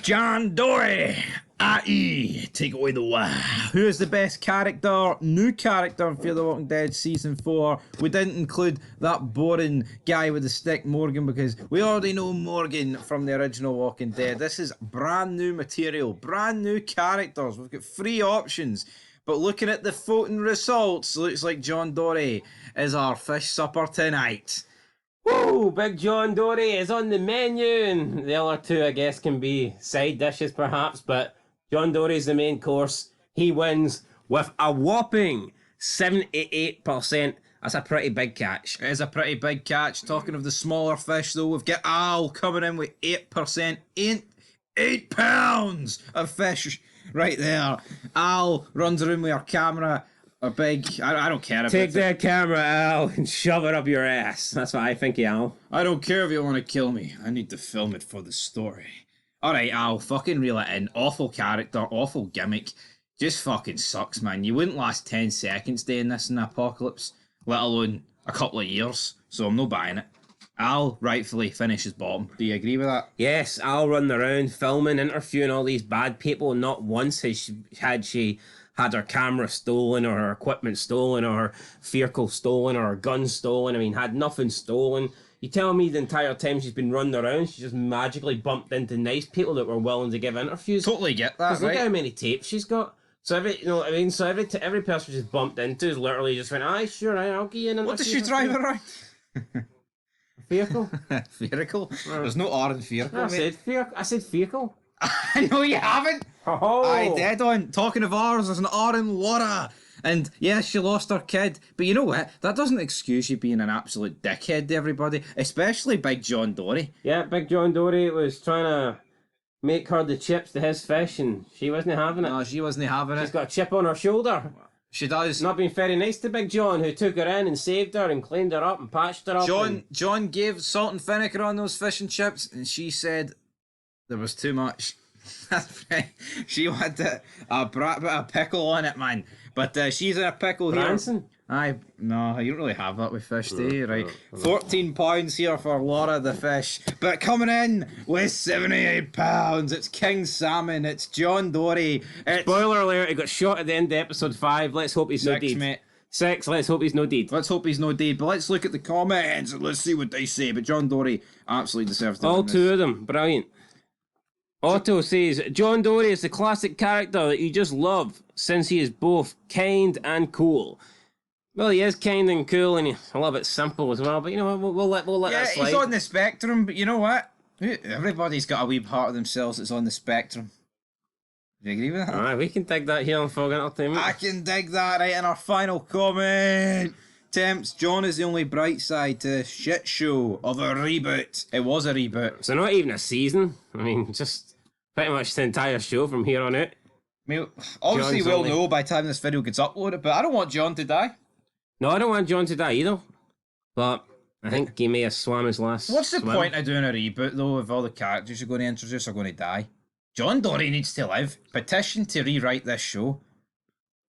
John Dory, i.e. take away the wah. Who is the best character, new character in Fear the Walking Dead Season 4? We didn't include that boring guy with the stick, Morgan, because we already know Morgan from the original Walking Dead. This is brand new material, brand new characters. We've got 3 options. But looking at the voting results, looks like John Dory is our fish supper tonight. Woo! Big John Dory is on the menu, and the other 2, I guess, can be side dishes perhaps, but John Dory's the main course. He wins with a whopping 78%. That's a pretty big catch. It is a pretty big catch. Talking of the smaller fish, though, we've got Al coming in with 8%. 8 pounds of fish right there. Al runs around with our camera. A big... I don't care about Take that camera, Al, and shove it up your ass. That's what I think, Al. I don't care if you want to kill me. I need to film it for the story. Alright, Al, fucking reel it in. Awful character, awful gimmick. Just fucking sucks, man. You wouldn't last 10 seconds doing this in the apocalypse, let alone a couple of years. So I'm not buying it. Al rightfully finishes bottom. Do you agree with that? Yes, Al running around filming, interviewing all these bad people. Not once had she had her camera stolen or her equipment stolen or her vehicle stolen or her gun stolen. I mean, had nothing stolen. You tell me the entire time she's been running around, she just magically bumped into nice people that were willing to give interviews. Totally get that, right? Look how many tapes she's got. So every person she's bumped into is literally just went, aye, sure, I'll give you an interview. What does she drive around? Vehicle. Vehicle? There's no R in vehicle. I said vehicle. I know you haven't. Oh. Aye, dead on. Talking of ours, there's an R in Laura. And yes, she lost her kid. But you know what? That doesn't excuse you being an absolute dickhead to everybody, especially Big John Dory. Yeah, Big John Dory was trying to make her the chips to his fish, and she wasn't having it. No, she wasn't having it. She's got a chip on her shoulder. She does. Not being very nice to Big John, who took her in and saved her and cleaned her up and patched her up. John gave salt and vinegar on those fish and chips, and she said there was too much. That's right. She wanted a brat bit of pickle on it, man. But she's in a pickle Branson? here. Aye, no, you don't really have that with fish, do you? Right. £14 here for Laura the fish. But coming in with £78, it's King Salmon, it's John Dory. It's... Spoiler alert, he got shot at the end of episode 5. Let's hope he's no dead. Mate. 6, let's hope he's no dead. Let's hope he's no dead. But let's look at the comments and let's see what they say. But John Dory absolutely deserves to All win 2 this. of them, brilliant. Otto says, John Dory is the classic character that you just love, since he is both kind and cool. Well, he is kind and cool, and he's a little bit simple as well, but you know what, we'll let that slide. He's on the spectrum, but you know what? Everybody's got a wee part of themselves that's on the spectrum. Do you agree with that? Alright, we can dig that here on Fog Entertainment. I can dig that right in our final comment. Temps, John is the only bright side to this shit show of a reboot. It was a reboot. So not even a season. I mean, just pretty much the entire show from here on out. I mean, obviously John's we'll only... know by the time this video gets uploaded, but I don't want John to die. No, I don't want John to die either. But I think he may have swam his last What's the swim. point of doing a reboot, though, if all the characters you're going to introduce are going to die? John Dory needs to live. Petition to rewrite this show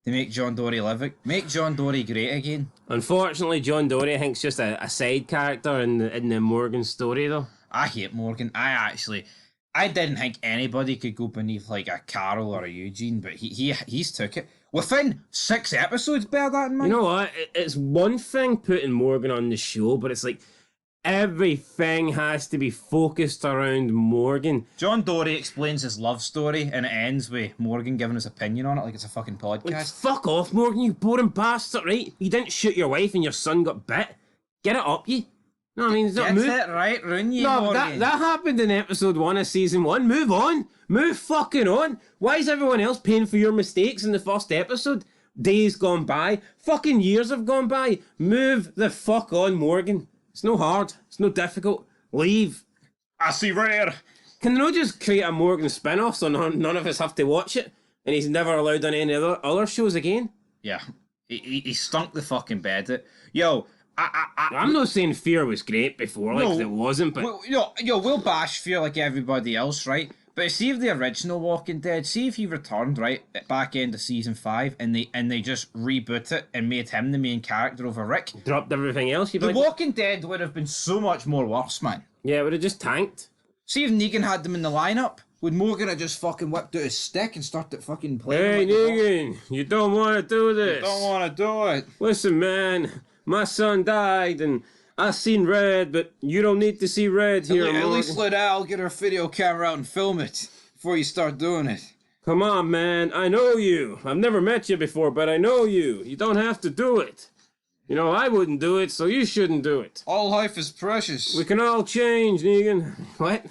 to make John Dory live. Make John Dory great again. Unfortunately, John Dory, I think, is just a side character in the Morgan story, though. I hate Morgan. I didn't think anybody could go beneath like a Carol or a Eugene, but he's took it. Within 6 episodes, bear that in mind. You know what? It's one thing putting Morgan on the show, but it's like everything has to be focused around Morgan. John Dory explains his love story and it ends with Morgan giving his opinion on it like it's a fucking podcast. Like, fuck off, Morgan, you boring bastard, right? You didn't shoot your wife and your son got bit. Get it up, you. No, I mean, it's not Get it right, run you, No, Morgan. that happened in episode 1 of season 1. Move on. Move fucking on. Why is everyone else paying for your mistakes in the first episode? Days gone by. Fucking years have gone by. Move the fuck on, Morgan. It's no hard. It's no difficult. Leave. I see rare. Can they not just create a Morgan spin-off so none of us have to watch it? And he's never allowed on any other shows again? Yeah. He stunk the fucking bed. Yo, I'm not saying Fear was great before, like, 'cause it wasn't, but... We'll bash Fear like everybody else, right? But see if the original Walking Dead, see if he returned, right, at back end of season 5, and they just reboot it and made him the main character over Rick. Dropped everything else. The Walking Dead would have been so much more worse, man. Yeah, it would have just tanked. See if Negan had them in the lineup. Would Morgan have just fucking whipped out his stick and started fucking Hey, playing? Negan, you don't want to do this. Don't want to do it. Listen, man, my son died and I seen red, but you don't need to see red here, At Morgan. least let Al get her video camera out and film it before you start doing it. Come on, man, I know you. I've never met you before, but I know you. You don't have to do it. You know, I wouldn't do it, so you shouldn't do it. All life is precious. We can all change, Negan. What?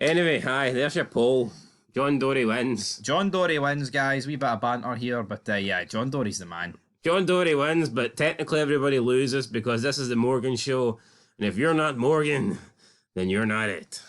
Anyway, hi, there's your poll. John Dory wins. John Dory wins, guys. Wee bit of banter here, but yeah, John Dory's the man. John Dory wins, but technically everybody loses because this is the Morgan show. And if you're not Morgan, then you're not it.